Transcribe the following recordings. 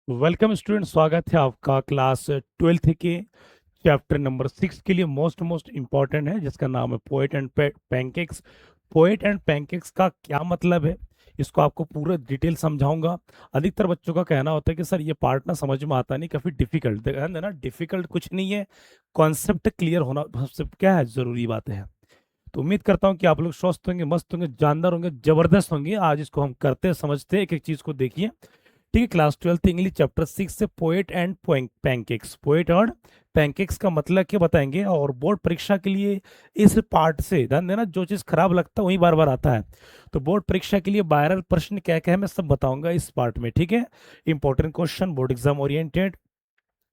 Welcome student, स्वागत है आपका क्लास 12th के चैप्टर नंबर 6 के लिए। मोस्ट मोस्ट इम्पॉर्टेंट है, जिसका नाम है poet and pancakes. Poet and pancakes का क्या मतलब है, इसको आपको पूरा डिटेल समझाऊंगा। अधिकतर बच्चों का कहना होता है कि सर ये पार्ट ना समझ में आता नहीं, काफी डिफिकल्ट। ध्यान देना, डिफिकल्ट कुछ नहीं है, कॉन्सेप्ट क्लियर होना सबसे क्या है, जरूरी बात है। तो उम्मीद करता हूँ कि आप लोग स्वस्थ होंगे, मस्त होंगे, जानदार होंगे, जबरदस्त होंगे। आज इसको हम करते समझते एक एक चीज को देखिए। ठीक है, क्लास 12th इंग्लिश चैप्टर 6 से पोएट एंड पैनकेक्स। पोएट और पैनकेक्स का मतलब क्या बताएंगे, और बोर्ड परीक्षा के लिए इस पार्ट से ध्यान देना, जो चीज खराब लगता है वही बार बार आता है। तो बोर्ड परीक्षा के लिए वायरल प्रश्न क्या क्या है मैं सब बताऊंगा इस पार्ट में। ठीक है, important question, board exam oriented.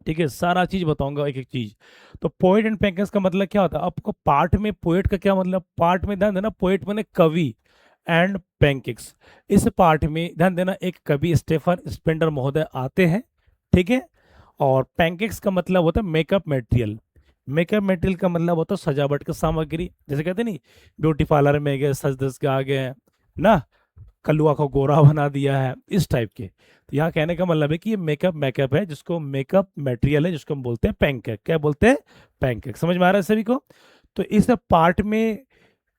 ठीक है, सारा चीज बताऊंगा एक एक चीज। तो पोएट एंड पैनकेक्स का मतलब क्या होता है आपको, पार्ट में पोएट का क्या मतलब, पार्ट में ध्यान देना, पोएट माने कवि, एंड पैनकेक्स। इस पार्ट में ध्यान देना, एक कवि स्टेफन स्पेंडर महोदय आते हैं। ठीक है, और पैनकेक्स का मतलब होता है मेकअप मटेरियल। मेकअप मटेरियल का मतलब होता है सजावट की सामग्री, जैसे कहते हैं नहीं, ब्यूटी पार्लर में गए, सज धज के आ गए हैं ना, कलुआ को गोरा बना दिया है, इस टाइप के। तो यहाँ कहने का मतलब है कि ये मेकअप मेकअप है, जिसको मेकअप मटेरियल है, जिसको हम बोलते हैं पैनकेक। क्या बोलते हैं? पैनकेक। समझ में आ रहा है सभी को? तो इस पार्ट में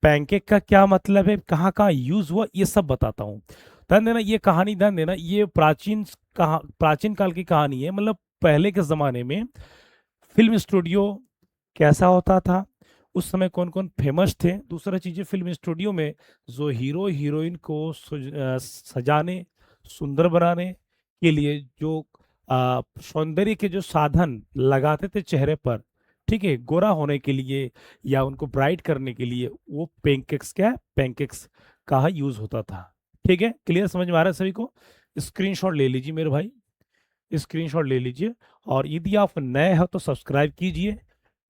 पैनकेक का क्या मतलब है, कहाँ कहाँ यूज हुआ, ये सब बताता हूँ। ध्यान देना, ये कहानी ध्यान देना, ये प्राचीन काल की कहानी है। मतलब पहले के जमाने में फिल्म स्टूडियो कैसा होता था, उस समय कौन कौन फेमस थे। दूसरा चीज है, फिल्म स्टूडियो में जो हीरो हीरोइन को सजाने, सुंदर बनाने के लिए जो सौंदर्य के जो साधन लगाते थे चेहरे पर, ठीक है, गोरा होने के लिए या उनको ब्राइट करने के लिए, वो पैनकेक्स, क्या है, पैनकेक्स का यूज होता था। ठीक है, क्लियर, समझ में आ रहा है सभी को? स्क्रीनशॉट ले लीजिए मेरे भाई, स्क्रीनशॉट ले लीजिए। और यदि आप नए हो तो सब्सक्राइब कीजिए।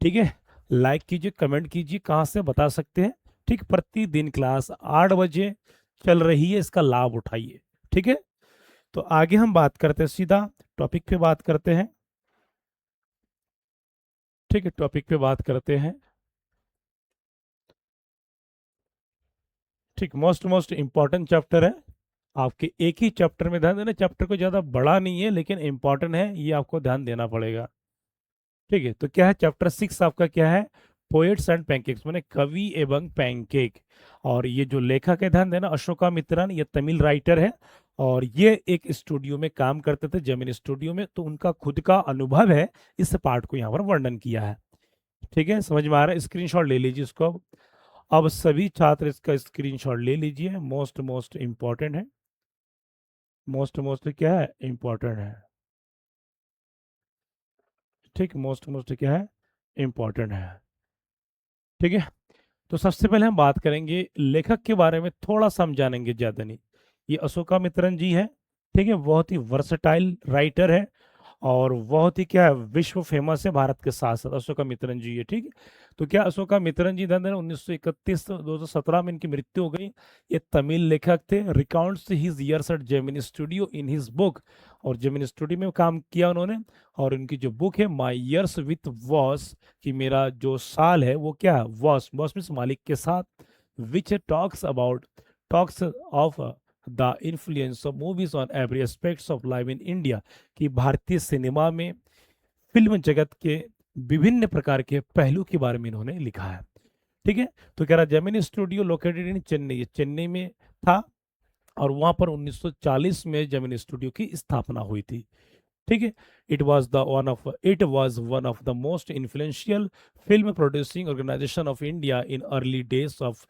ठीक है, लाइक कीजिए, कमेंट कीजिए, कहाँ से बता सकते हैं। ठीक, प्रतिदिन क्लास 8 बजे चल रही है, इसका लाभ उठाइए। ठीक है, तो आगे हम बात करते हैं, सीधा टॉपिक पे बात करते हैं। ठीक है, टॉपिक पे बात करते हैं। ठीक, मोस्ट मोस्ट इंपॉर्टेंट चैप्टर है आपके, एक ही चैप्टर में ध्यान देना। चैप्टर को ज्यादा बड़ा नहीं है, लेकिन इंपॉर्टेंट है, ये आपको ध्यान देना पड़ेगा। ठीक है, तो क्या है चैप्टर 6 आपका, क्या है? पोएट्स एंड पैनकेक्स, माने कवि एवं पैनकेक। और ये जो लेखक है, ध्यान देना, अशोकामित्रन, ये तमिल राइटर है। और ये एक स्टूडियो में काम करते थे, जेमिनी स्टूडियो में, तो उनका खुद का अनुभव है, इस पार्ट को यहाँ पर वर्णन किया है। ठीक है, समझ में आ रहा है? स्क्रीनशॉट ले लीजिए इसको। अब सभी छात्र इसका स्क्रीनशॉट ले लीजिए, मोस्ट मोस्ट इंपॉर्टेंट है। मोस्ट मोस्ट क्या है, इंपॉर्टेंट है। ठीक, मोस्ट मोस्ट क्या है, इंपॉर्टेंट है। ठीक है, तो सबसे पहले हम बात करेंगे लेखक के बारे में, थोड़ा सा हम जानेंगे, ज्यादा नहीं। ये अशोकामित्रन जी है। ठीक है, बहुत ही वर्सटाइल राइटर है, और बहुत ही क्या है, विश्व फेमस है भारत के साथ साथ, अशोकामित्रन जी है। ठीक है, तो क्या अशोकामित्रन जी धन 1931 2017 में इनकी मृत्यु हो गई। ये तमिल लेखक थे। Recounts his years at Gemini Studio in his book, और जेमिनी स्टूडियो में काम किया उन्होंने। और उनकी जो बुक है, माई ईयर्स विथ वॉस, कि मेरा जो साल है वो क्या है, वॉस, वॉस मीन्स मालिक के साथ, which talks of the influence of movies on every aspects of life in India, कि भारतीय सिनेमा में, फिल्म जगत के विभिन्न प्रकार के पहलू के बारे में इन्होंने लिखा है। ठीक है, तो कह रहा Gemini studio located in Chennai, Chennai में था, और वहां पर 1940 में जेमिनी स्टूडियो की स्थापना हुई थी। ठीक है, it was one of the most influential film producing organization of India in early days of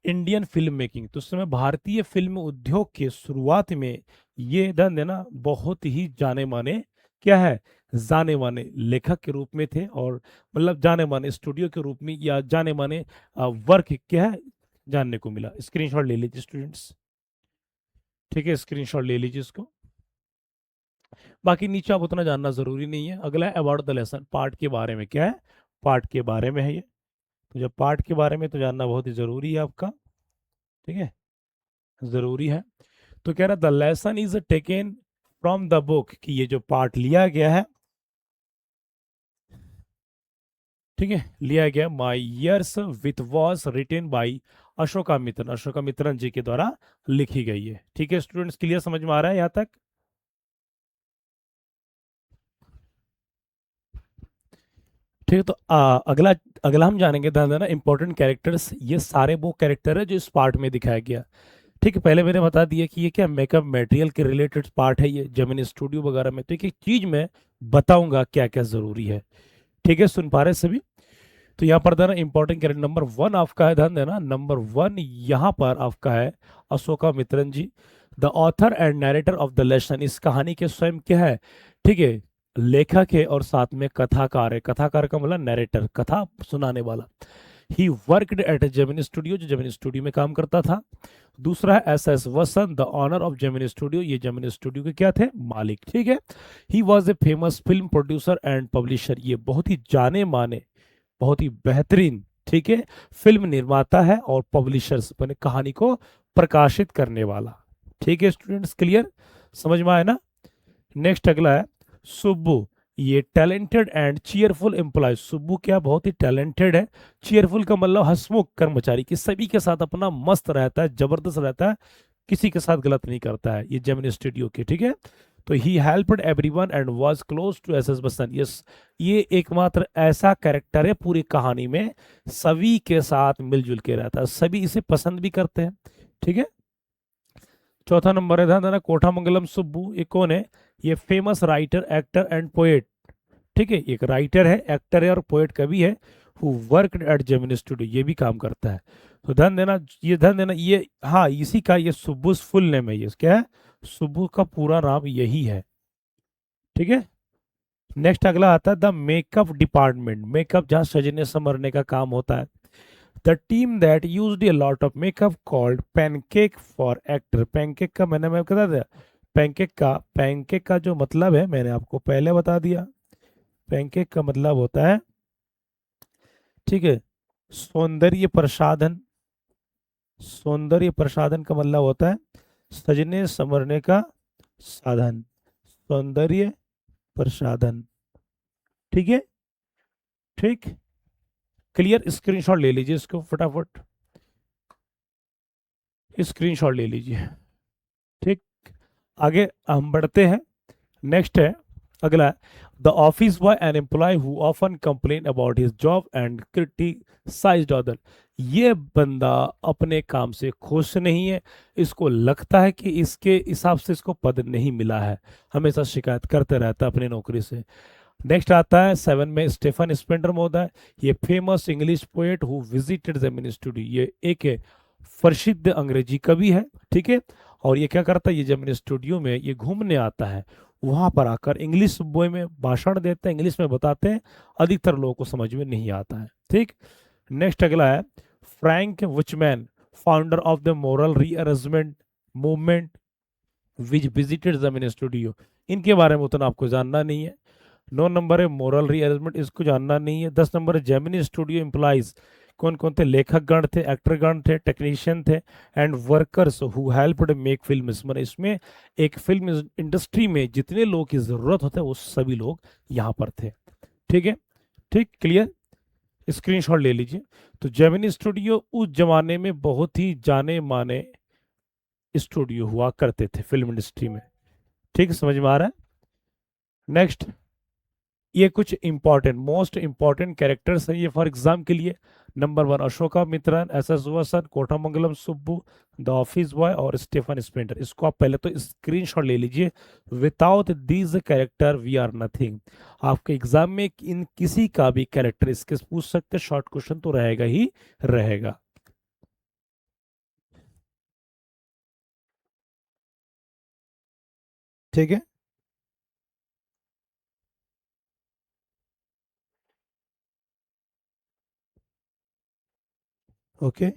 Indian film making. तो उस समय भारतीय फिल्म उद्योग के शुरुआत में ये धन देना, बहुत ही जाने माने, क्या है, जाने माने लेखक के रूप में थे, और मतलब जाने माने स्टूडियो के रूप में, या जाने माने वर्क क्या है, जानने को मिला। स्क्रीनशॉट ले लीजिए स्टूडेंट्स। ठीक है, स्क्रीनशॉट ले लीजिए इसको। बाकी नीचे आप उतना जानना जरूरी नहीं है। अगला है अबाउट द लेसन, पार्ट के बारे में, क्या है, पार्ट के बारे में है ये। तो जब पार्ट के बारे में तो जानना बहुत ही जरूरी है आपका। ठीक है, जरूरी है। तो कह रहा the lesson is taken from the book, कि ये जो पार्ट लिया गया है, ठीक है, लिया गया my years with boss written by Ashokamitran, Ashokamitran ji के द्वारा लिखी गई है। ठीक है स्टूडेंट्स, क्लियर, समझ में आ रहा है यहाँ तक? ठीक है, तो अगला अगला हम जानेंगे ध्यान देना इंपॉर्टेंट कैरेक्टर्स। ये सारे वो कैरेक्टर है जो इस पार्ट में दिखाया गया। ठीक है, पहले मैंने बता दिया कि ये क्या मेकअप मटेरियल के रिलेटेड पार्ट है, ये जेमिनी स्टूडियो वगैरह में। तो एक एक चीज मैं बताऊंगा क्या क्या जरूरी है। ठीक है, सुन पा रहे हैं सभी? तो यहाँ पर देना इंपॉर्टेंट कैरेक्टर नंबर वन आपका है, ध्यान देना नंबर वन यहाँ पर आपका है Ashokamitran ji, the author and narrator of the lesson. इस कहानी के स्वयं क्या है? ठीक है, लेखक है और साथ में कथाकार है। कथाकार का मतलब नरेटर, कथा सुनाने वाला। He worked at Gemini Studio, जो जेमिनी स्टूडियो में काम करता था। दूसरा है S S Vasan, the owner of Gemini studio. ये जेमिनी स्टूडियो के क्या थे? मालिक। ठीक है, he was a famous film producer and publisher. ये बहुत ही जाने माने, बहुत ही बेहतरीन, ठीक है, फिल्म निर्माता है और पब्लिशर्स मैंने कहानी को प्रकाशित करने वाला। ठीक है स्टूडेंट्स, क्लियर? समझ में आया ना? नेक्स्ट अगला है सुब्बू। ये talented and cheerful employ. Subbu क्या बहुत ही टैलेंटेड है। चीयरफुल का मतलब हंसमुख कर्मचारी, कि सभी के साथ अपना मस्त रहता है, जबरदस्त रहता है, किसी के साथ गलत नहीं करता है। ये जेमिनी स्टूडियो के, ठीक है। तो he helped everyone and was close to S S Bachchan. Yes, ये एकमात्र ऐसा कैरेक्टर है पूरी कहानी में, सभी के साथ मिलजुल के रहता है, सभी इसे पसंद भी करते हैं। ठीक है, चौथा नंबर है ध्यान देना कोठामंगलम सुब्बू। ये कौन है? ये famous writer, actor and poet. ठीक है, एक राइटर है, एक्टर है और पोएट कवि है। Who worked at Gemini studio, ये भी काम करता है। तो ध्यान देना, ये ध्यान देना, ये हाँ इसी का ये सुब्बू फुल नेम है। ये क्या है? सुब्बू का पूरा नाम यही है। ठीक है, नेक्स्ट अगला आता है द मेकअप डिपार्टमेंट। मेकअप जहाँ सजने संवरने का काम होता है। The team that used a lot of makeup called pancake for actor. Pancake का मैंने मैं बता दिया। पैनकेक का जो मतलब है मैंने आपको पहले बता दिया। पैनकेक का मतलब होता है, ठीक है, सौंदर्य प्रसाधन। सौंदर्य प्रसाधन का मतलब होता है सजने संवरने का साधन, सौंदर्य प्रसाधन। ठीक है, ठीक, क्लियर? स्क्रीनशॉट ले लीजिए इसको फटाफट, स्क्रीनशॉट ले लीजिए। ठीक, आगे हम बढ़ते हैं। नेक्स्ट है अगला, the office boy an employ who often complain about his job and criticized other. ये बंदा अपने काम से खुश नहीं है, इसको लगता है कि इसके हिसाब से इसको पद नहीं मिला है, हमेशा शिकायत करते रहता है अपनी नौकरी से। नेक्स्ट आता है सेवन में स्टेफन स्पेंडर महोदय। ये famous English poet who visited Gemini studio. ये एक है प्रसिद्ध अंग्रेजी कवि है। ठीक है, और ये क्या करता है? ये जेमिनी स्टूडियो में ये घूमने आता है, वहां पर आकर इंग्लिश बोय में भाषण देते हैं, इंग्लिश में बताते हैं, अधिकतर लोगों को समझ में नहीं आता है। ठीक, नेक्स्ट अगला है Frank Buchman, founder of the moral rearrangement movement which visited Gemini studio. इनके बारे में उतना आपको जानना नहीं है। 9 नंबर है मोरल रीअरेंजमेंट, इसको जानना नहीं है। 10 नंबर है जेमिनी स्टूडियो एम्प्लॉइज। कौन कौन थे? लेखक गण थे, एक्टर गण थे, टेक्नीशियन थे and workers who helped make film. मतलब इसमें एक फिल्म इंडस्ट्री में जितने लोगों की जरूरत होते हैं वो सभी लोग यहाँ पर थे। ठीक है, ठीक, क्लियर? स्क्रीनशॉट ले लीजिए। तो जेमिनी स्टूडियो उस जमाने में बहुत ही जाने माने स्टूडियो हुआ करते थे फिल्म इंडस्ट्री में। ठीक, समझ में आ रहा है? नेक्स्ट, ये कुछ इंपॉर्टेंट मोस्ट इंपॉर्टेंट कैरेक्टर्स हैं ये फॉर एग्जाम के लिए। Number one Ashokamitran, S S Vasan, Kothamangalam Subbu, the office boy और स्टीफन स्पेंडर। इसको आप पहले तो स्क्रीनशॉट ले लीजिए। Without these character we are nothing. आपके एग्जाम में इन किसी का भी कैरेक्टर इसके पूछ सकते, शॉर्ट क्वेश्चन तो रहेगा ही रहेगा। ठीक है, ओके,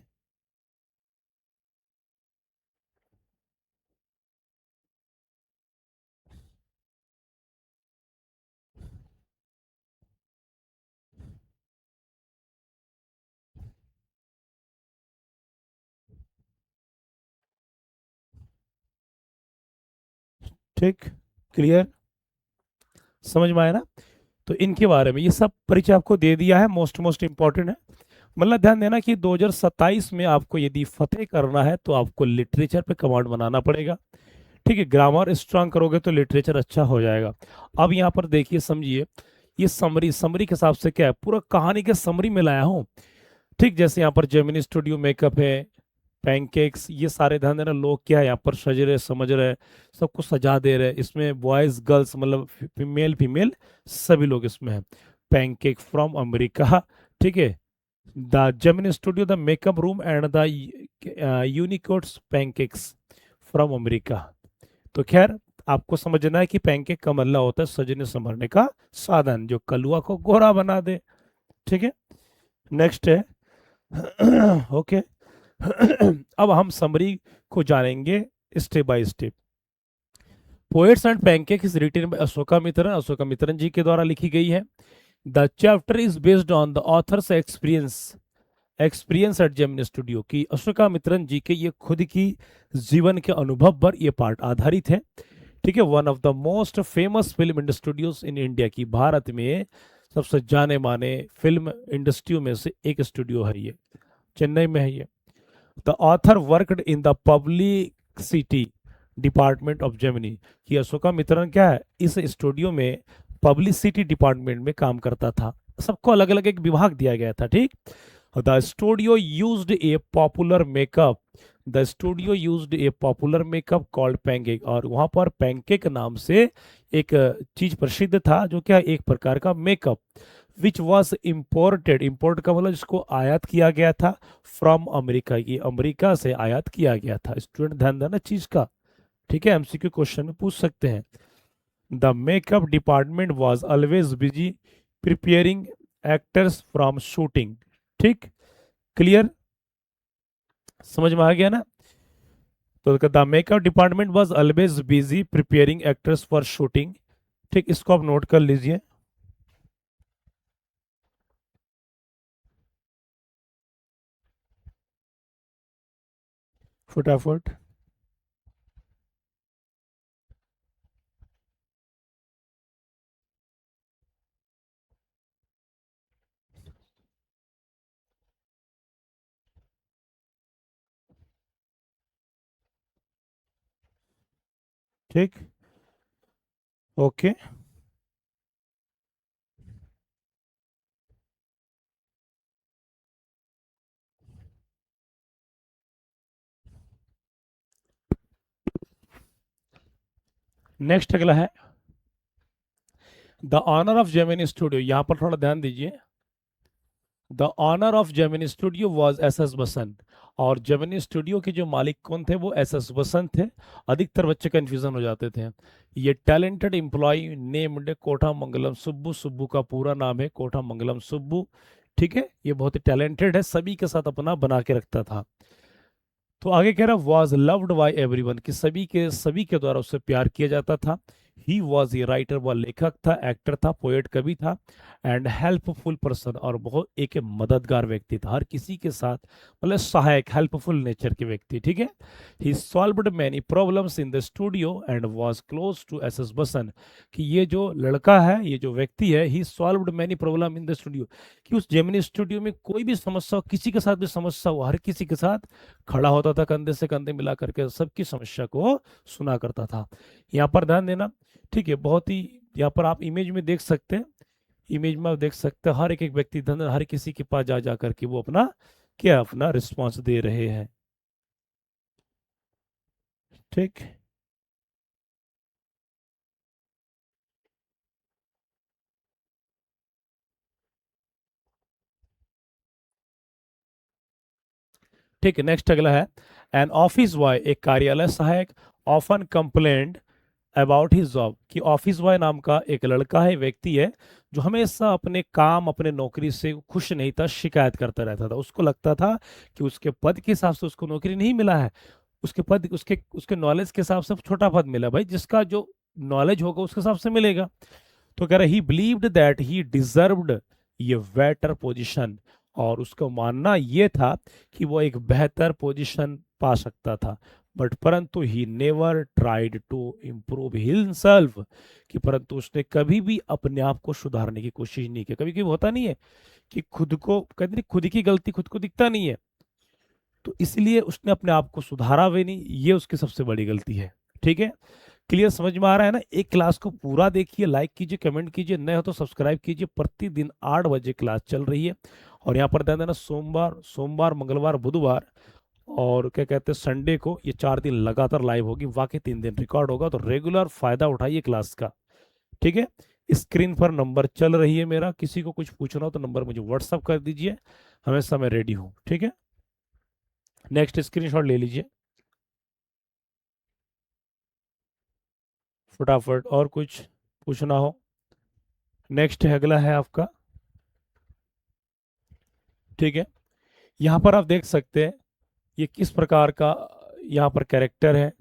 ठीक, क्लियर? समझ में आया ना? तो इनके बारे में ये सब परिचय आपको दे दिया है, मोस्ट मोस्ट इंपॉर्टेंट है। मतलब ध्यान देना कि 2027 में आपको यदि फतेह करना है तो आपको लिटरेचर पे कमांड बनाना पड़ेगा। ठीक है, ग्रामर स्ट्रांग करोगे तो लिटरेचर अच्छा हो जाएगा। अब यहाँ पर देखिए समझिए, ये समरी, समरी के हिसाब से क्या है, पूरा कहानी के समरी में लाया हूँ। ठीक, जैसे यहाँ पर जेमिनी स्टूडियो मेकअप है, पैनकेक्स, ये सारे ध्यान देना, लोग क्या है यहाँ पर सज रहे समझ रहे, सबको सजा दे रहे, इसमें बॉयज गर्ल्स मतलब फीमेल फीमेल सभी लोग इसमें हैं। पैनकेक फ्रॉम अमेरिका, ठीक है, the Gemini studio the makeup room and the unicodes pancakes from America. तो खैर, आपको समझना है कि पैनकेक का मतलब होता है सजने संभरने का साधन, जो कलुआ को गोरा बना दे। ठीक है, नेक्स्ट है ओके अब हम समरी को जानेंगे step by step. Poets and pancake is written by Ashokamitran, Ashokamitran ji के द्वारा लिखी गई है। The chapter is based on the author's experience at Gemini studio, की अशोका मित्रन जी के ये खुद की जीवन के अनुभव पर ये पार्ट आधारित है। ठीक है, one of the most famous film industries in India, की भारत में सबसे जाने माने फिल्म इंडस्ट्रियों में से एक स्टूडियो है ये, चेन्नई में है ये। The author worked in the publicity department of Gemini, कि अशोका मित्रन क्या है, इस स्टूडियो में पब्लिसिटी डिपार्टमेंट में काम करता था, सबको अलग अलग एक विभाग दिया गया था। ठीक, the studio used A popular makeup, the studio used A popular makeup called pancake, और वहां पर पैनकेक नाम से एक चीज प्रसिद्ध था, जो क्या एक प्रकार का makeup, which was imported, import का मतलब जिसको आयात किया गया था, फ्रॉम अमेरिका, ये अमेरिका से आयात किया गया था। स्टूडेंट ध्यान देना चीज का, ठीक है, एमसीक्यू क्वेश्चन में पूछ सकते हैं। The makeup department was always busy preparing actors from shooting. ठीक, क्लियर, समझ में आ गया ना। तो the makeup department was always busy preparing actors for shooting. ठीक, इसको आप नोट कर लीजिए फटाफट। ठीक, ओके, नेक्स्ट अगला है the owner of Gemini studio. यहां पर थोड़ा ध्यान दीजिए। The owner of Gemini studio was S S Vasan, और जेमिनी स्टूडियो के जो मालिक कौन थे, वो एस एस बसंत थे। अधिकतर बच्चे कंफ्यूजन हो जाते थे। ये टैलेंटेड एम्प्लॉय नेम्ड कोठा मंगलम सुब्बू, सुब्बू का पूरा नाम है कोठा मंगलम सुब्बू। ठीक है, ये बहुत ही टैलेंटेड है, सभी के साथ अपना बना के रखता था। तो आगे कह रहा वॉज लव्ड बाय एवरीवन, कि सभी के द्वारा उससे प्यार किया जाता था। ही वॉज ए राइटर, वह लेखक था, एक्टर था, पोएट कवि था, एंड हेल्पफुल पर्सन, और बहुत एक मददगार व्यक्ति था, हर किसी के साथ मतलब सहायक, हेल्पफुल नेचर के व्यक्ति। ठीक है, he solved many problems in the studio and was close to S S Vasan, कि ये जो लड़का है, ये जो व्यक्ति है, he solved many problems in the studio, कि उस जेमिनी स्टूडियो में कोई भी समस्या हो, किसी के साथ भी समस्या हो, हर किसी के साथ खड़ा होता था, कंधे से कंधे मिला करके सबकी समस्या को सुना करता था। यहाँ पर ध्यान देना, ठीक है, बहुत ही, यहाँ पर आप इमेज में देख सकते हैं, इमेज में आप देख सकते हैं हर एक व्यक्ति धन हर किसी के पास जा जा करके वो अपना क्या अपना रिस्पॉन्स दे रहे हैं। ठीक, ठीक है, नेक्स्ट अगला है एन ऑफिस बॉय, एक कार्यालय सहायक, often complaint about his job, कि ऑफिस बॉय नाम का एक लड़का है, व्यक्ति है, जो हमेशा अपने काम अपने नौकरी से खुश नहीं था, शिकायत करता रहता था। उसको लगता था कि उसके पद के हिसाब से उसको नौकरी नहीं मिला है, उसके पद उसके उसके नॉलेज के हिसाब से छोटा पद मिला। भाई, जिसका जो नॉलेज होगा उसके हिसाब से मिलेगा। तो कह रहा ही बिलीव्ड दैट ही डिजर्व्ड ये बेटर पोजीशन, और उसका मानना ये था कि वो एक बेहतर पोजीशन पा सकता था। बट परंतु he never tried to improve himself, कि परंतु उसने कभी भी अपने आप को सुधारने की कोशिश नहीं की। कभी कभी होता नहीं है कि खुद को कहते नहीं, खुद की गलती खुद को दिखता नहीं है, तो इसलिए उसने अपने आप को सुधारा भी नहीं, ये उसकी सबसे बड़ी गलती है। ठीक है, क्लियर समझ में आ रहा है ना? एक क्लास को पूरा देखिए, लाइक कीजिए, कमेंट कीजिए, नए हो तो सब्सक्राइब कीजिए। प्रतिदिन 8 बजे क्लास चल रही है। और यहाँ पर ध्यान देना, सोमवार सोमवार मंगलवार बुधवार और क्या कहते हैं संडे को, ये 4 दिन लगातार लाइव होगी, बाकी 3 दिन रिकॉर्ड होगा। तो रेगुलर फायदा उठाइए क्लास का, ठीक है? स्क्रीन पर नंबर चल रही है मेरा, किसी को कुछ पूछना हो तो नंबर मुझे व्हाट्सअप कर दीजिए, हमेशा मैं रेडी हूँ, ठीक है? नेक्स्ट स्क्रीनशॉट ले लीजिए फटाफट, और कुछ पूछना हो। नेक्स्ट है, अगला है आपका, ठीक है? यहाँ पर आप देख सकते हैं ये किस प्रकार का यहाँ पर कैरेक्टर है।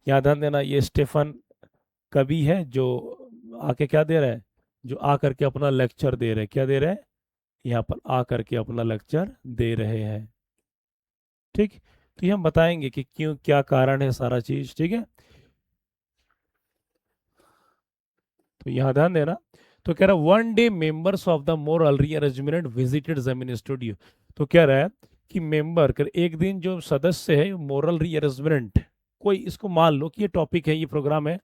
यहाँ ध्यान देना, ये स्टेफन कवि है जो आके क्या दे रहा है, जो आ करके अपना लेक्चर दे रहे हैं। क्या दे रहे हैं? यहाँ पर आ करके अपना लेक्चर दे रहे हैं, ठीक? तो ये हम बताएंगे कि क्यों, क्या कारण है, सारा चीज, ठीक है? तो यहाँ ध्यान देना। तो कह रहा है one day members of the moral rearrangement visited Gemini studio. तो कह रहा है कि मेंबर कर, एक दिन जो सदस्य है मोरल रीअरेंजमेंट, कोई इसको मान लो कि ये टॉपिक है, ये प्रोग्राम है,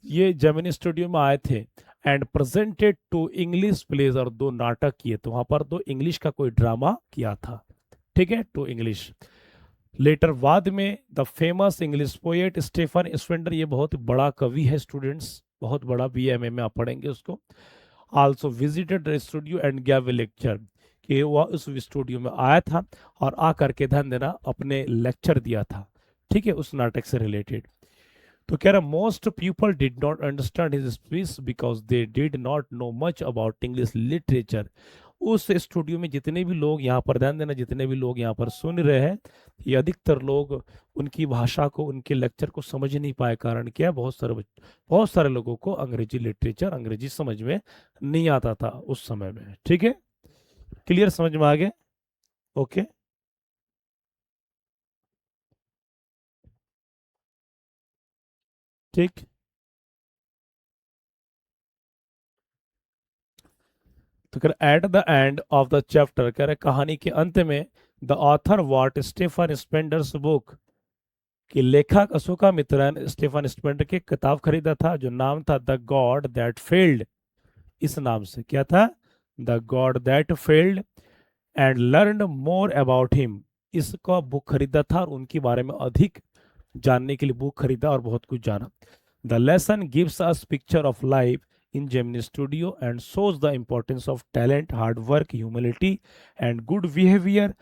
ये जेमिनी स्टूडियो में आए थे and presented to English plays, और 2 नाटक किए। तो वहां पर 2 इंग्लिश का कोई ड्रामा किया था, ठीक है? To English. लेटर बाद में the famous English poet Stephen Spender, ये बहुत बड़ा कवि है स्टूडेंट्स, बहुत बड़ा, बीएमए में आप पढ़ेंगे उसको, also visited the studio and gave A lecture, कि वह उस स्टूडियो में आया था और आकर के, ध्यान देना, अपने लेक्चर दिया था, ठीक है, उस नाटक से रिलेटेड। तो कह रहा most people did not understand his speech because they did not know much about English literature. उस स्टूडियो में जितने भी लोग, यहाँ पर ध्यान देना, जितने भी लोग यहाँ पर सुन रहे हैं, ये अधिकतर लोग उनकी भाषा को, उनके लेक्चर को समझ नहीं पाए। कारण क्या है? बहुत सारे लोगों को अंग्रेजी लिटरेचर, अंग्रेजी समझ में नहीं आता था उस समय में, ठीक है? क्लियर, समझ में आ गए? ओके, ठीक। तो कह at the end of the chapter, कह रहे कहानी के अंत में, the author what Stephen Spender's book, कि लेखक अशोकामित्रन स्टीफन स्पेंडर की किताब खरीदा था, जो नाम था द गॉड दैट फेल्ड। इस नाम से क्या था? The God that failed, and learn more about him. इसका बुक खरीदा था और उनके बारे में अधिक जानने के लिए बुक खरीदा और बहुत कुछ जाना। The lesson gives us picture of life in Gemini studio and shows the importance of talent, hard work, humility and good behaviour,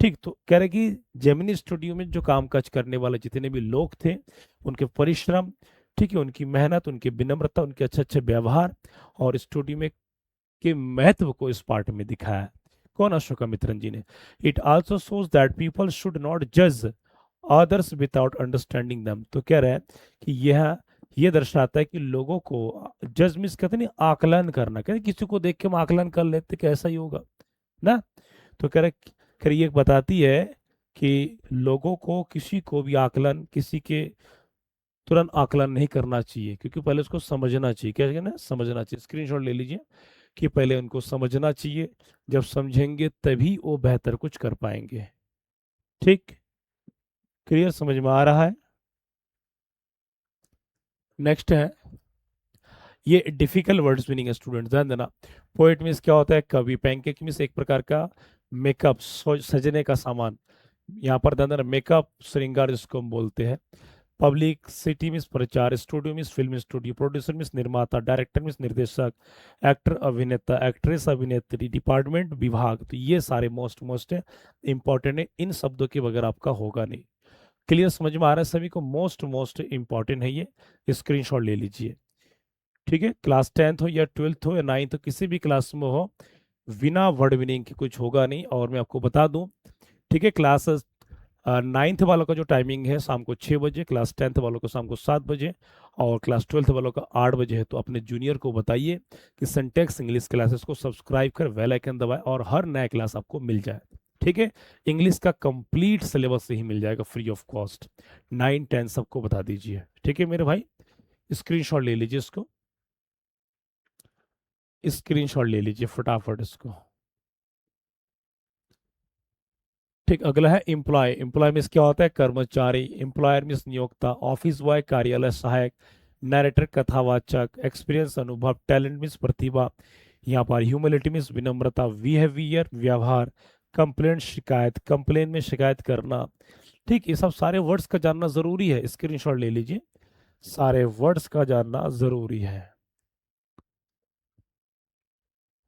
ठीक? तो कह रहे कि जेमिनी स्टूडियो में जो कामकाज करने वाले जितने भी लोग थे, उनके परिश्रम, ठीक है, उनकी मेहनत, उनकी विनम्रता, उनके अच्छे अच्छे व्यवहार और स्टूडियो में के महत्व को इस पार्ट में दिखाया। कौन? अशोकामित्रन जी ने। It also shows that people should not जज अदर्स विदाउट अंडरस्टैंडिंग देम। तो कह रहे हैं कि यह ये दर्शाता है कि लोगों को, जज मीन्स कहते नहीं, आकलन करना, कहते किसी को देख के हम आकलन कर लेते कैसा ही होगा ना। तो कह रहे, खैर ये बताती है कि लोगों को, किसी को भी आकलन, किसी के तुरंत आकलन नहीं करना चाहिए, क्योंकि पहले उसको समझना चाहिए। क्या कहना है? समझना चाहिए। स्क्रीनशॉट ले लीजिए कि पहले उनको समझना चाहिए, जब समझेंगे तभी वो बेहतर कुछ कर पाएंगे, ठीक? क्लियर, समझ में आ रहा है? नेक्स्ट है, ये डिफिकल्ट वर्ड्स मीनिंग है स्टूडेंट, ध्यान देना। पोएट मीन्स क्या होता है? कवि। पैनकेक मीन्स एक प्रकार का मेकअप, सजने का सामान। यहाँ पर ध्यान देना, मेकअप, श्रृंगार जिसको हम बोलते हैं। पब्लिक सिटी मीन्स प्रचार, studio means film studio, producer means निर्माता, डायरेक्टर मीन्स निर्देशक, एक्टर अभिनेता, एक्ट्रेस अभिनेत्री, डिपार्टमेंट विभाग। तो ये सारे मोस्ट इंपॉर्टेंट है, इन शब्दों के बगैर आपका होगा नहीं। क्लियर, समझ में आ रहा है सभी को? मोस्ट इंपॉर्टेंट है ये, स्क्रीनशॉट ले लीजिए, ठीक है? क्लास 10th हो या 12th हो या 9th हो, किसी भी क्लास में हो, बिना वर्ड मीनिंग के कुछ होगा नहीं। और मैं आपको बता दूं, ठीक है, क्लास 9th वालों का जो टाइमिंग है शाम को 6 बजे, क्लास 10th वालों को शाम को 7 बजे, और क्लास 12th वालों का 8 बजे है। तो अपने जूनियर को बताइए कि सिंटेक्स इंग्लिश क्लासेस को सब्सक्राइब कर बेल आइकन दबाए और हर नया क्लास आपको मिल जाए, ठीक है? इंग्लिश का कंप्लीट सिलेबस ही मिल जाएगा फ्री ऑफ कॉस्ट। 9 10 सबको बता दीजिए, ठीक है मेरे भाई? स्क्रीनशॉट ले लीजिए इसको, स्क्रीनशॉट ले लीजिए फटाफट इसको, ठीक। अगला है एम्प्लॉय। एम्प्लॉय मीन्स क्या होता है? कर्मचारी। एम्प्लॉयर मीन्स नियोक्ता। ऑफिस बॉय, कार्यालय सहायक। नैरेटर कथावाचक, एक्सपीरियंस अनुभव, टैलेंट मीन्स प्रतिभा, यहाँ पर ह्यूमिलिटी मीन्स विनम्रता, बिहेवियर व्यवहार, कंप्लेंट शिकायत, कंप्लेन में शिकायत करना। ठीक, ये सब सारे वर्ड्स का जानना जरूरी है, स्क्रीनशॉट ले लीजिए, सारे वर्ड्स का जानना जरूरी है।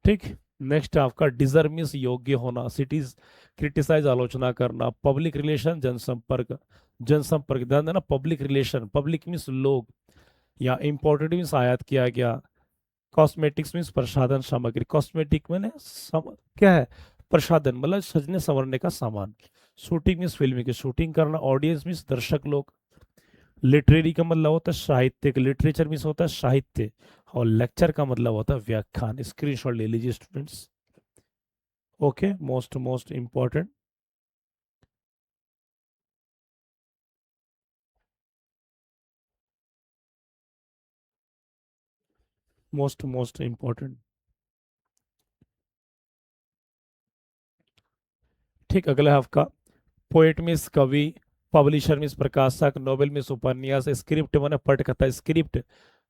ठीक, नेक्स्ट आपका डिजर्व मीन्स योग्य होना, सिटीज क्रिटिसाइज आलोचना करना, पब्लिक रिलेशन जनसंपर्क, जनसंपर्क ध्यान देना, पब्लिक रिलेशन, पब्लिक मीन्स लोग, या इंपोर्टेड मीन्स आयात किया गया, कॉस्मेटिक्स मीन्स प्रसाधन सामग्री, कॉस्मेटिक मैंने क्या है, प्रसाधन मतलब सजने संवरने का सामान, शूटिंग मीन्स फिल्म की शूटिंग करना, ऑडियंस मीन्स दर्शक लोग, लिटरेरी का मतलब होता है साहित्य, लिटरेचर मीन्स होता है साहित्य, और लेक्चर का मतलब होता है व्याख्यान। स्क्रीनशॉट ले लीजिए students. Okay, most most important, most most important. ठीक, अगला है आपका पोएट मीन्स कवि, पब्लिशर मीन्स प्रकाशक, नोवेल मीन्स उपन्यास, स्क्रिप्ट माने पटकथा, स्क्रिप्ट,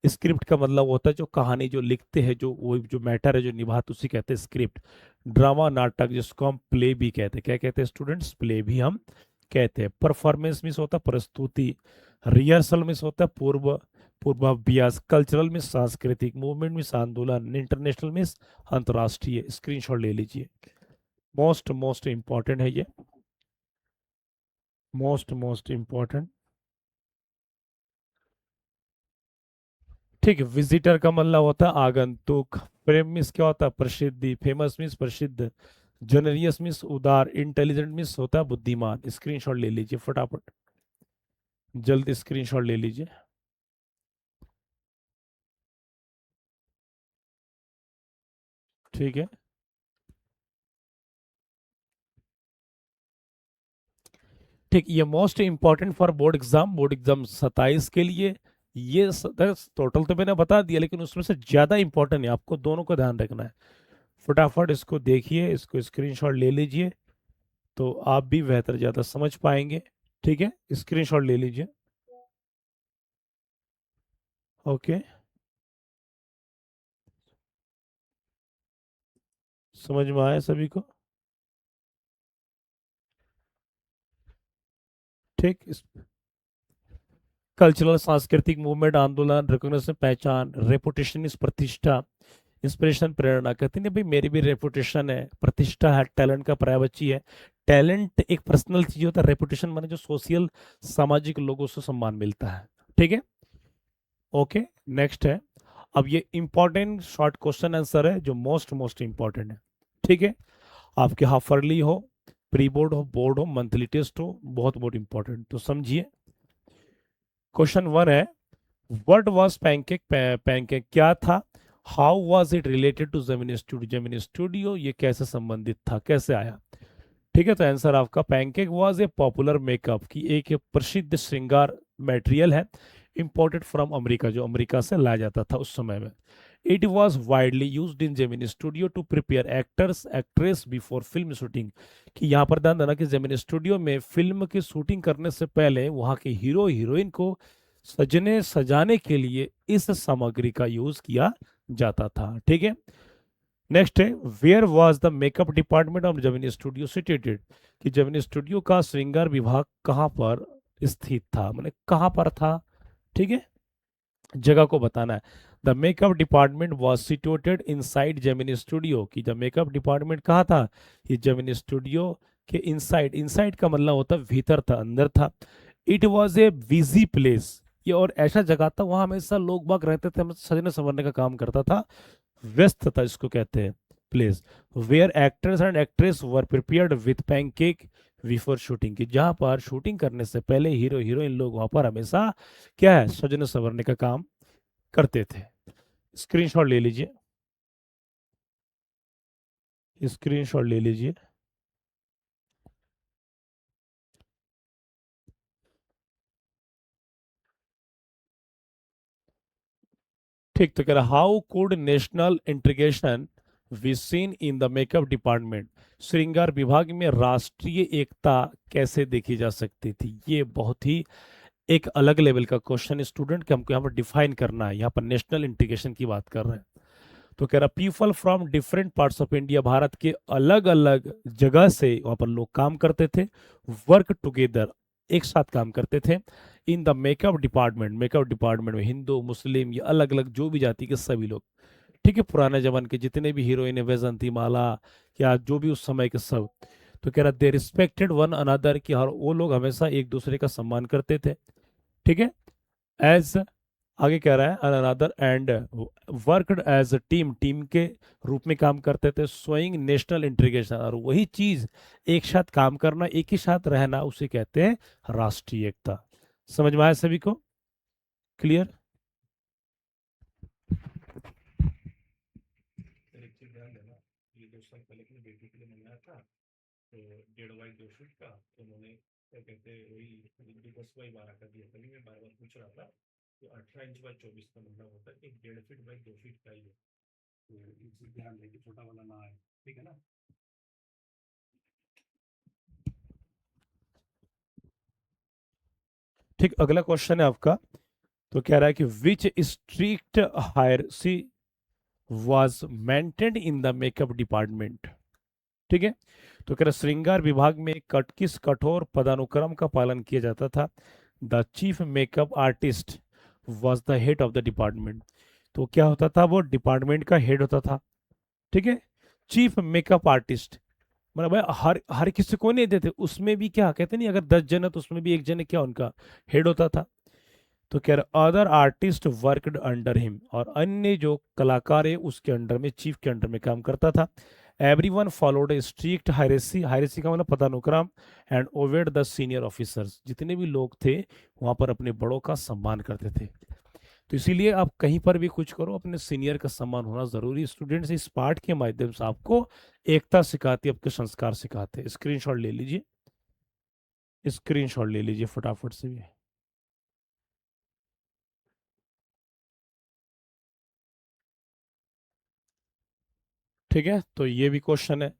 स्क्रिप्ट का मतलब होता है जो कहानी जो लिखते हैं, जो वो जो मैटर है जो निभाते उसी कहते हैं स्क्रिप्ट। ड्रामा नाटक जिसको हम प्ले भी कहते हैं, क्या कहते हैं स्टूडेंट्स, प्ले भी हम कहते हैं। परफॉर्मेंस मीन्स होता है प्रस्तुति, रिहर्सल मीन्स होता है पूर्व पूर्वाभ्यास, कल्चरल मीन्स सांस्कृतिक, मूवमेंट मीन्स आंदोलन, इंटरनेशनल मीन्स अंतर्राष्ट्रीय। स्क्रीनशॉट ले लीजिए, मोस्ट मोस्ट इंपॉर्टेंट है ये, मोस्ट मोस्ट इंपॉर्टेंट। ठीक है, विजिटर का मतलब होता है आगंतुक, प्रेम मीन्स क्या होता है प्रसिद्धि, फेमस मीन्स प्रसिद्ध, जनरियस मीन्स उदार, इंटेलिजेंट मीन्स होता है बुद्धिमान। स्क्रीनशॉट ले लीजिए फटाफट, जल्द स्क्रीनशॉट ले लीजिए। ठीक है, ठीक, ये most important for board exam, board exam 27 के लिए। ये टोटल तो मैंने बता दिया, लेकिन उसमें से ज्यादा इंपॉर्टेंट है, आपको दोनों का ध्यान रखना है। फटाफट इसको देखिए, इसको स्क्रीनशॉट ले लीजिए, तो आप भी बेहतर ज्यादा समझ पाएंगे। ठीक है, स्क्रीनशॉट ले लीजिए। ओके, समझ में आया सभी को। ठीक, कल्चरल सांस्कृतिक मूवमेंट, आंदोलन, रिकॉग्निशन पहचान, रेपुटेशन इस प्रतिष्ठा, इंस्पिरेशन प्रेरणा, कहते हैं भाई मेरी भी रेपुटेशन है, प्रतिष्ठा है, टैलेंट का पर्यायवाची है। टैलेंट एक पर्सनल चीज होता है, रेपुटेशन माने जो सोशल सामाजिक लोगों से सम्मान मिलता है। ठीक है, ओके, नेक्स्ट है। अब ये इंपॉर्टेंट शॉर्ट क्वेश्चन आंसर है जो मोस्ट मोस्ट इंपॉर्टेंट है। ठीक है, आपके हाफरली हो, प्री बोर्ड हो, बोर्ड हो, मंथली टेस्ट हो, बहुत बहुत इंपॉर्टेंट, तो समझिए। क्वेश्चन वन है, व्हाट वाज पैनकेक, पैनकेक क्या था, how was it related to Gemini studio, Gemini studio ये कैसे संबंधित था, कैसे आया। ठीक है, तो आंसर आपका pancake was a popular makeup की एक प्रसिद्ध श्रृंगार मटेरियल है, इंपोर्टेड फ्रॉम अमेरिका, जो अमेरिका से लाया जाता था उस समय में। It was widely use in Gemini studio to prepare actors actress before film shooting, कि यहाँ पर ध्यान देना कि जेमिनी स्टूडियो में फिल्म की शूटिंग करने से पहले वहाँ के हीरो हीरोइन को सजने सजाने के लिए इस सामग्री का यूज किया जाता था। ठीक है, नेक्स्ट है, where was the makeup department of Gemini studio situated, कि जेमिनी स्टूडियो का श्रृंगार विभाग कहाँ पर स्थित था, मैंने कहाँ पर था। ठीक है, जगह को बताना है। The makeup department was situated inside Gemini studio, की द मेकअप डिपार्टमेंट कहाँ था, ये जेमिनी स्टूडियो के इनसाइड, इनसाइड का मतलब होता है भीतर था, अंदर था। It was a busy place, ये और ऐसा जगह था वहां हमेशा लोग बाग रहते थे, मतलब सजने संवरने का काम करता था, व्यस्त था, इसको कहते हैं place. Where actors and actress were prepared with pancake before shooting, की जहां पर शूटिंग करने से पहले हीरो हीरोइन लोग वहां पर हमेशा क्या है, सजने संवरने का काम करते थे। स्क्रीनशॉट ले लीजिए, स्क्रीनशॉट ले लीजिए। ठीक, तो कह रहा how could national integration be seen in the makeup department, श्रृंगार विभाग में राष्ट्रीय एकता कैसे देखी जा सकती थी। ये बहुत ही एक अलग लेवल का क्वेश्चन स्टूडेंट के हमको यहाँ पर डिफाइन करना है। यहाँ पर नेशनल इंटीग्रेशन की बात कर रहे हैं। तो कह रहा people from different parts of India, Bharat के अलग अलग जगह से वहां पर लोग काम करते थे। वर्क टुगेदर, एक साथ काम करते थे। इन the makeup department, makeup department में हिंदू मुस्लिम या अलग अलग जो भी जाति के सभी लोग, ठीक है, पुराने जमाने के जितने भी हीरोइन है, वैजंती माला या जो भी उस समय के सब। तो कह रहा दे रिस्पेक्टेड वन अनदर, कि हर वो लोग हमेशा एक दूसरे का सम्मान करते थे, ठीक है। एज, आगे कह रहा है another and worked as a team, team के रूप में काम करते थे। सोइंग नेशनल इंटीग्रेशन, और वही चीज एक साथ काम करना, एक ही साथ रहना, उसे कहते हैं राष्ट्रीय एकता। समझ में आया सभी को? क्लियर? एक चीज ध्यान देना, ये 2 साल पहले की बेटी के लिए मंगाया था, तो 1.5 बाई 2 फीट का, तो उन्होंने क्या कहते हैं वही 10 बाई 12 का दिया। तभी मैं बार बार पूछ रहा था, तो 18 इंच बाई 24 का मतलब होता है कि 1.5 फीट बाई 2 फीट का ही है। तो इसे ध्यान दें कि छोटा वाला ना आए, ठीक है ना। ठीक, अगला क्वेश्चन है आपका। तो कह रहा है कि which strict hierarchy was maintained in the makeup department, ठीक है। तो कह रहा श्रृंगार विभाग में किस कठोर पदानुक्रम का पालन किया जाता था। The chief makeup artist was the head of the department. तो क्या होता था, वो डिपार्टमेंट का हेड होता था, ठीक है। चीफ मेकअप आर्टिस्ट मतलब भाई हर हर किसी को नहीं देते, उसमें भी क्या कहते नहीं, अगर 10 जन है तो उसमें भी एक जन क्या उनका हेड होता था। तो कह रहा other artist worked under him, और अन्य जो कलाकार है उसके अंडर में, चीफ के अंडर में काम करता था। Everyone followed a strict hierarchy, hierarchy का मतलब पदानुक्रम, and owed the senior officers, जितने भी लोग थे वहां पर अपने बड़ों का सम्मान करते थे। तो इसीलिए आप कहीं पर भी कुछ करो, अपने सीनियर का सम्मान होना जरूरी। स्टूडेंट्स इस पाठ के माध्यम से आपको एकता सिखाती है, आपके संस्कार सिखाते हैं। स्क्रीनशॉट ले लीजिए, स्क्रीनशॉट ले लीजिए फटाफट से भी, ठीक है। तो ये भी क्वेश्चन है,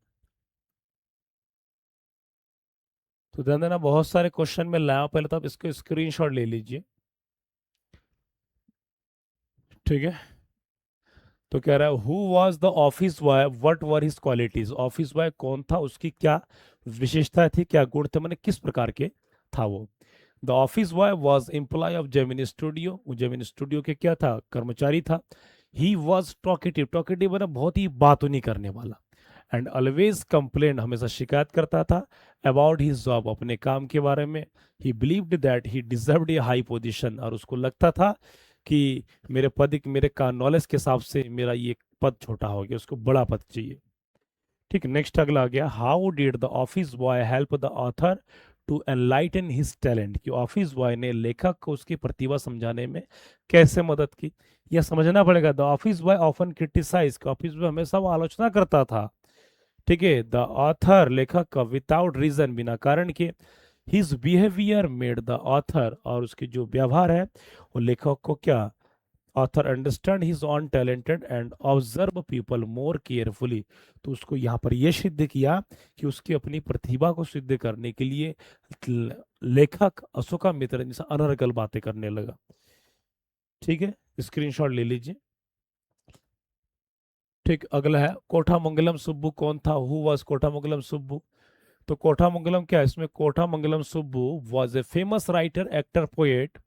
तो ध्यान देना बहुत सारे क्वेश्चन में लाया हूं, पहले तो आप इसको स्क्रीनशॉट ले लीजिए, ठीक है। तो कह रहा है who was the office boy, what were his qualities. Office boy कौन था, उसकी क्या विशेषता थी, क्या गुण थे, मैंने किस प्रकार के था वो। The office boy was employ of Gemini studio, वो जेमिनी स्टूडियो के क्या था, कर्मचारी था। ही वॉज टॉकेटिव, टॉकेटिव मतलब बहुत ही बातूनी करने वाला। एंड ऑलवेज कंप्लेन, हमेशा शिकायत करता था। अबाउट हिज जॉब, अपने काम के बारे में। ही believed that he deserved A high position, और उसको लगता था कि मेरे पद, मेरे का नॉलेज के हिसाब से मेरा ये पद छोटा हो गया, उसको बड़ा पद चाहिए। ठीक, नेक्स्ट अगला आ गया, how did the office boy help the author to enlighten his talent, कि ऑफिस बॉय ने लेखक को उसकी प्रतिभा समझाने में कैसे मदद की। यह समझना पड़ेगा, the office boy often criticise, office boy हमेशा वो आलोचना करता था, ठीक है। द ऑथर, लेखक का, विदाउट रीजन, बिना कारण के। His behaviour made the author, और उसके जो व्यवहार है वो लेखक को क्या, author understand his on talented and observe people more carefully. तो उसको यहाँ पर यह सिद्ध किया कि उसकी अपनी प्रतिभा को सिद्ध करने के लिए लेखक अशोकामित्र जैसा अनर्गल बातें करने लगा, ठीक है। स्क्रीनशॉट ले लीजिए। ठीक, अगला है कोठामंगलम सुब्बू कौन था, हु वाज कोठामंगलम सुब्बू। तो कोठामंगलम क्या है, इसमें Kothamangalam Subbu was a famous writer, actor, poet,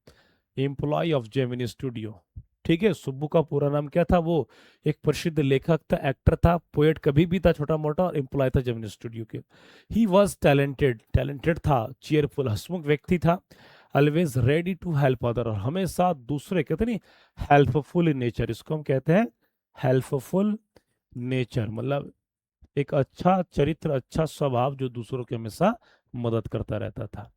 employ of Gemini studio, ठीक है। सुब्बू का पूरा नाम क्या था, वो एक प्रसिद्ध लेखक था, एक्टर था, पोएट कभी भी था छोटा मोटा, और एम्प्लॉय था जेमिनी स्टूडियो के। ही वॉज टैलेंटेड, टैलेंटेड था, चीयरफुल, हंसमुख व्यक्ति था। Always ready to help other, और हमेशा दूसरे, कहते नहीं, हेल्पफुल इन नेचर, इसको हम कहते हैं हेल्पफुल नेचर, मतलब एक अच्छा चरित्र, अच्छा स्वभाव, जो दूसरों की हमेशा मदद करता रहता था।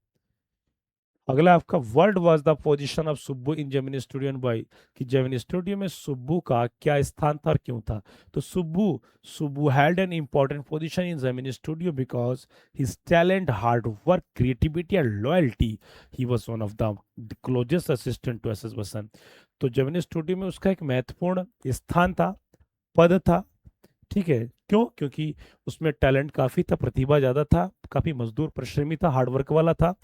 अगला आपका, world was the position of Subbu in Gemini studio and boy, कि जेमिनी स्टूडियो में सुब्बू का क्या स्थान था और क्यों था। तो Subbu, Subbu had an important position in Gemini studio because his talent, hard work, creativity and loyalty. He was one of the closest assistant to S S Vasan. तो जेमिनी स्टूडियो में उसका एक महत्वपूर्ण स्थान था, पद था, ठीक है। क्यों, क्योंकि उसमें टैलेंट काफी था, प्रतिभा ज्यादा था, काफी मजदूर परिश्रमी था, हार्डवर्क वाला था,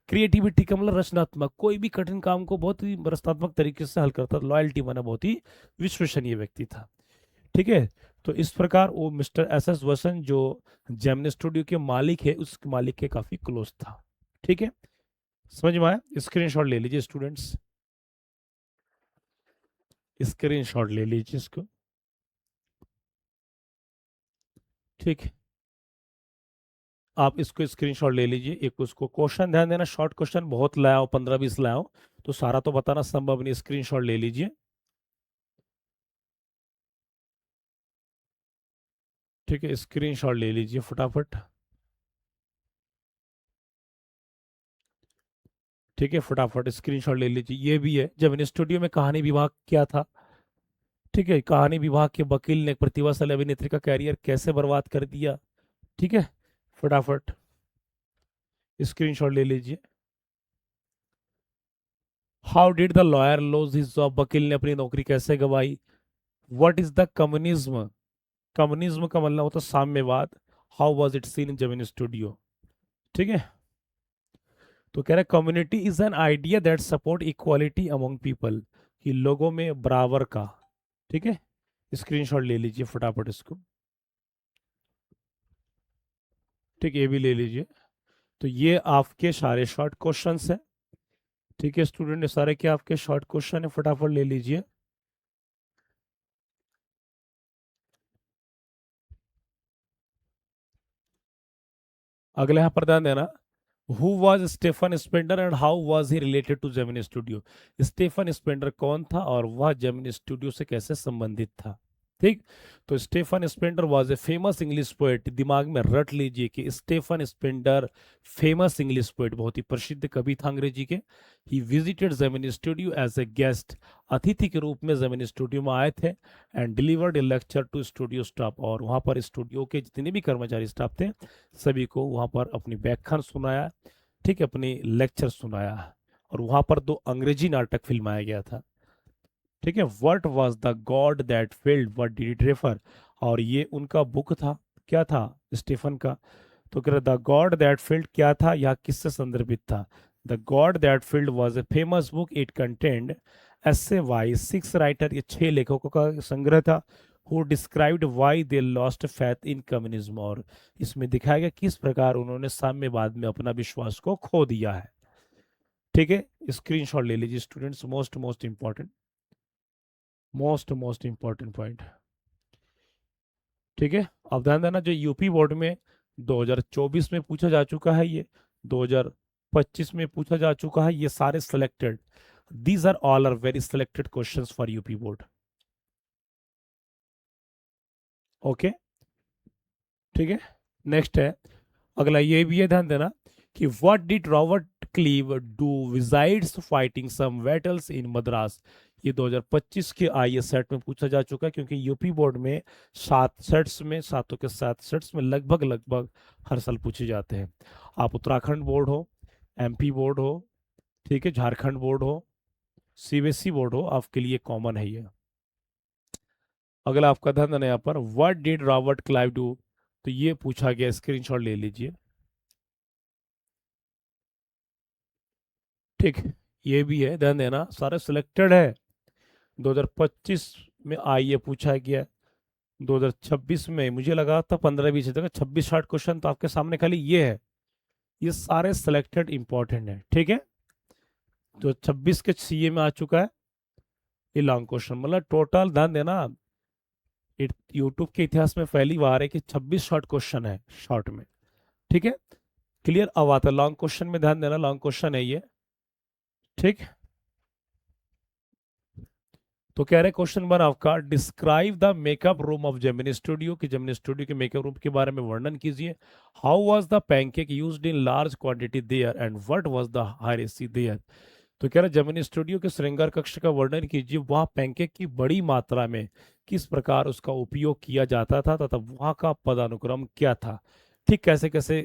क्रिएटिविटी का मतलब रचनात्मक, कोई भी कठिन काम को बहुत ही रचनात्मक तरीके से हल करता। लॉयल्टी माना बहुत ही विश्वसनीय व्यक्ति था। ठीक है। तो इस प्रकार वो मिस्टर एस एस वसन जो जेमिनी स्टूडियो के मालिक है, उस मालिक के काफी क्लोज था। ठीक है, समझ में आया? स्क्रीनशॉट ले लीजिए स्टूडेंट्स, स्क्रीनशॉट ले लीजिए इसको। ठीक है, आप इसको स्क्रीनशॉट ले लीजिए। एक उसको क्वेश्चन ध्यान देना, शॉर्ट क्वेश्चन बहुत लाया हो, 15-20 लाया हो, तो सारा तो बताना संभव नहीं। स्क्रीनशॉट ले लीजिए। ठीक है, स्क्रीनशॉट ले लीजिए फटाफट। ठीक है, फटाफट स्क्रीनशॉट ले लीजिए। ये भी है, जब इन स्टूडियो में कहानी विभाग क्या था। ठीक है, कहानी विभाग के वकील ने प्रतिभाशाली अभिनेत्री का कैरियर कैसे बर्बाद कर दिया। ठीक है, फटाफट स्क्रीनशॉट ले लीजिए। How did the lawyer lose his job, वकील ने अपनी नौकरी कैसे गंवाई। What is the communism, communism का मतलब होता है साम्यवाद। How was it seen in Gemini studio. ठीक है, तो कह रहे community is an idea that support equality among people, कि लोगों में बराबर का। ठीक है, स्क्रीनशॉट ले लीजिए फटाफट इसको। ठीक है, ये भी ले लीजिए। तो ये आपके सारे शॉर्ट क्वेश्चंस हैं। ठीक है स्टूडेंट, ये सारे क्या आपके शॉर्ट क्वेश्चन है, फटाफट ले लीजिए। अगले यहाँ पर ध्यान देना, who was Stephen Spender and how was he related to Gemini studio. Stephen Spender कौन था और वह जेमिनी स्टूडियो से कैसे संबंधित था। ठीक, तो Stephen Spender was a famous English poet. दिमाग में रट लीजिए कि Stephen Spender famous English poet, बहुत ही प्रसिद्ध कवि था अंग्रेजी के। He visited Gemini studio as a guest, अतिथि के रूप में जेमिनी स्टूडियो में आए थे। And delivered a lecture to studio staff, और वहां पर स्टूडियो के जितने भी कर्मचारी स्टाफ थे सभी को वहां पर अपनी व्याख्यान सुनाया। ठीक है, अपनी लेक्चर सुनाया। और वहां पर दो अंग्रेजी नाटक फिल्माया गया था। ठीक है, what was the God that failed, what did it refer, और ये उनका बुक था, क्या था स्टीफन का। तो कह रहे द गॉड दैट फेल्ड क्या था, यह किससे संदर्भित था। The God that failed was a famous book, it contained ऐसे वाई 6 राइटर, ये 6 लेखकों का संग्रह था। Who described why they lost faith in communism, और इसमें दिखाया गया किस प्रकार उन्होंने साम्यवाद में अपना विश्वास को खो दिया है। ठीक है, स्क्रीनशॉट ले लीजिए students, most most important, most important point. ठीक है, अब ध्यान देना, जो यूपी बोर्ड में 2024 में पूछा जा चुका है, ये 2025 में पूछा जा चुका है, ये सारे selected, these are all are very selected questions for UP board. Okay, ठीक है, नेक्स्ट है अगला, ये भी है ध्यान देना कि what did Robert Clive do besides fighting some battles in Madras. ये 2025 के आईएएस सेट में पूछा जा चुका है, क्योंकि यूपी बोर्ड में 7 सेट्स में, सातों के 7 सेट्स में लगभग लगभग हर साल पूछे जाते हैं। आप उत्तराखंड बोर्ड हो, एमपी बोर्ड हो, ठीक है, झारखंड बोर्ड हो, सीबीएसई बोर्ड हो, आपके लिए कॉमन है ये। अगला आपका ध्यान देना यहाँ पर, what did Robert Clive do, तो ये पूछा गया, स्क्रीनशॉट ले लीजिए। ठीक, ये भी है ध्यान देना, सारे सिलेक्टेड है। 2025 में आई ये पूछा गया, 2026 में मुझे लगा था 15-20 तक, 26-60 क्वेश्चन तो आपके सामने खाली ये है। ये सारे सिलेक्टेड इंपॉर्टेंट है। ठीक है, तो 26 के सीए में आ चुका है ये लॉन्ग क्वेश्चन, मतलब टोटल ध्यान देना, यूट्यूब के इतिहास में पहली बार है कि 26 शॉर्ट क्वेश्चन है शॉर्ट में। ठीक है, क्लियर। अब आता है लॉन्ग क्वेश्चन में, ध्यान देना लॉन्ग क्वेश्चन है ये। ठीक, तो कह रहे क्वेश्चन 1 आपका, describe the makeup room of Gemini studio, कि जेमिनी स्टूडियो के मेकअप रूम के बारे में वर्णन कीजिए। How was the pancake used in large quantity there and what was the hierarchy there. तो कह रहे जेमिनी स्टूडियो के श्रृंगार कक्ष का वर्णन कीजिए, वहाँ पैनकेक की बड़ी मात्रा में किस प्रकार उसका उपयोग किया जाता था तथा वहाँ का पदानुक्रम क्या था। ठीक, कैसे कैसे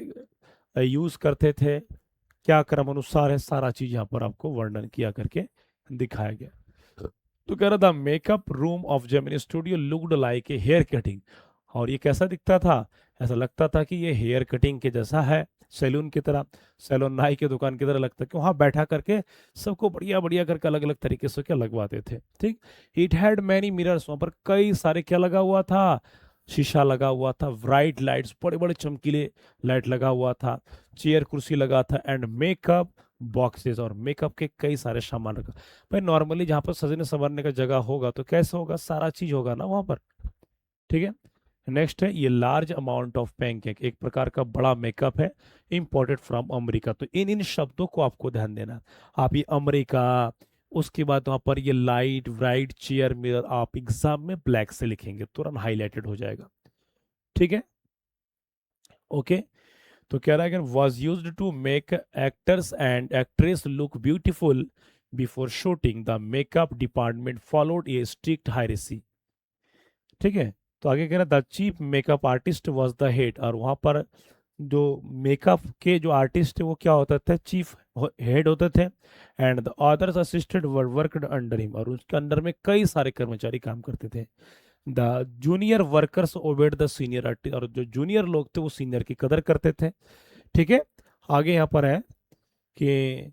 यूज करते थे, क्या क्रम अनुसार है, सारा चीज यहाँ पर आपको वर्णन किया करके दिखाया गया। तो कह रहा था makeup room of Gemini studio looked like a hair cutting, और ये कैसा दिखता था, ऐसा लगता था कि ये हेयर कटिंग के जैसा है, सैलून की तरह, सैलून नाई की दुकान की तरह लगता है कि वहाँ बैठा करके सबको बढ़िया बढ़िया करके अलग अलग तरीके से क्या लगवाते थे। ठीक। इट हैड मैनी मिरर्स, वहाँ पर कई सारे क्या लगा हुआ था, शीशा लगा हुआ था, ब्राइट लाइट्स, बड़े बड़े चमकीले लाइट लगा हुआ था, चेयर कुर्सी लगा था, एंड मेकअप बॉक्सेस, और मेकअप के कई सारे सामान रखा। भाई नॉर्मली जहाँ पर सजने संवरने का जगह होगा तो कैसे होगा, सारा चीज होगा ना वहाँ पर। ठीक है। नेक्स्ट है ये लार्ज अमाउंट ऑफ पैनकेक, एक प्रकार का बड़ा मेकअप है, इंपोर्टेड फ्रॉम अमेरिका। तो इन इन शब्दों को आपको ध्यान देना। आप ये अमेरिका, उसके बाद वहां पर ये लाइट ब्राइट चेयर मिरर, आप एग्जाम में ब्लैक से लिखेंगे, तुरंत हाईलाइटेड हो जाएगा। ठीक है। ओके। तो कह रहा है कि was use to make actors and actress look beautiful before shooting, the makeup department followed a strict hierarchy. ठीक है। तो आगे कह रहा the chief makeup artist was the head, और वहां पर जो मेकअप के जो आर्टिस्ट थे वो क्या होते थे, चीफ हेड होते थे, and the others assistant were worked under him, और उसके अंडर में कई सारे कर्मचारी काम करते थे। The junior workers obeyed the senior artist, और जो जूनियर लोग थे वो सीनियर की कदर करते थे। ठीक है। आगे यहाँ पर है कि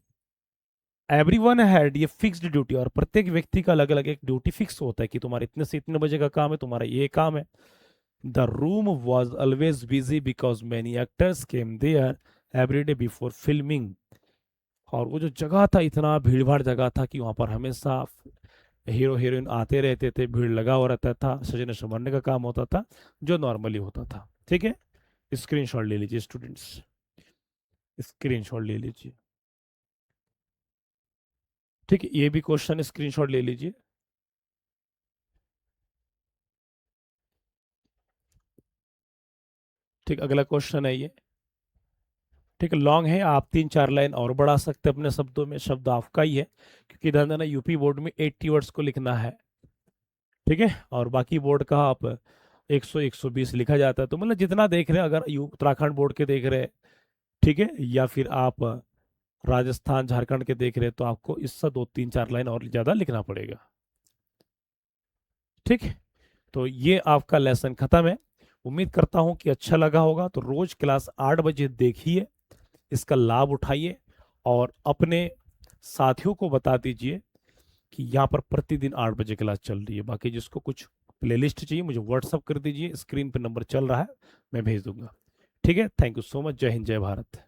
एवरीवन हैड ये फिक्स्ड ड्यूटी, और प्रत्येक व्यक्ति का अलग अलग एक ड्यूटी फिक्स होता है कि तुम्हारा इतने से इतने बजे का काम है, तुम्हारा ये काम है। The room was always busy because many actors came there every day before filming, और वो जो जगह था इतना भीड़ भाड़ जगह था कि वहां पर हमेशा हीरो हीरोइन आते रहते थे, भीड़ लगा हुआ रहता था, सजने संवरने का काम होता था जो नॉर्मली होता था। ठीक है। स्क्रीनशॉट ले लीजिए स्टूडेंट्स, स्क्रीनशॉट ले लीजिए। ठीक है, ये भी क्वेश्चन स्क्रीनशॉट ले लीजिए। ठीक, अगला क्वेश्चन है ये। ठीक है, लॉन्ग है, आप 3-4 लाइन और बढ़ा सकते हैं अपने शब्दों में, शब्द आपका ही है, क्योंकि ध्यान देना यूपी बोर्ड में 80 वर्ड्स को लिखना है। ठीक है। और बाकी बोर्ड का आप 100 120 लिखा जाता है, तो मतलब जितना देख रहे हैं, अगर उत्तराखंड बोर्ड के देख रहे हैं, ठीक है, या फिर आप राजस्थान झारखंड के देख रहे हैं, तो आपको इससे 2-3-4 लाइन और ज्यादा लिखना पड़ेगा। ठीक। तो ये आपका लेसन खत्म है। उम्मीद करता हूं कि अच्छा लगा होगा। तो रोज क्लास 8 बजे देखिए, इसका लाभ उठाइए, और अपने साथियों को बता दीजिए कि यहाँ पर प्रतिदिन 8 बजे क्लास चल रही है। बाकी जिसको कुछ प्लेलिस्ट चाहिए मुझे व्हाट्सअप कर दीजिए, स्क्रीन पर नंबर चल रहा है, मैं भेज दूंगा। ठीक है। Thank you so much. जय हिंद, जय भारत।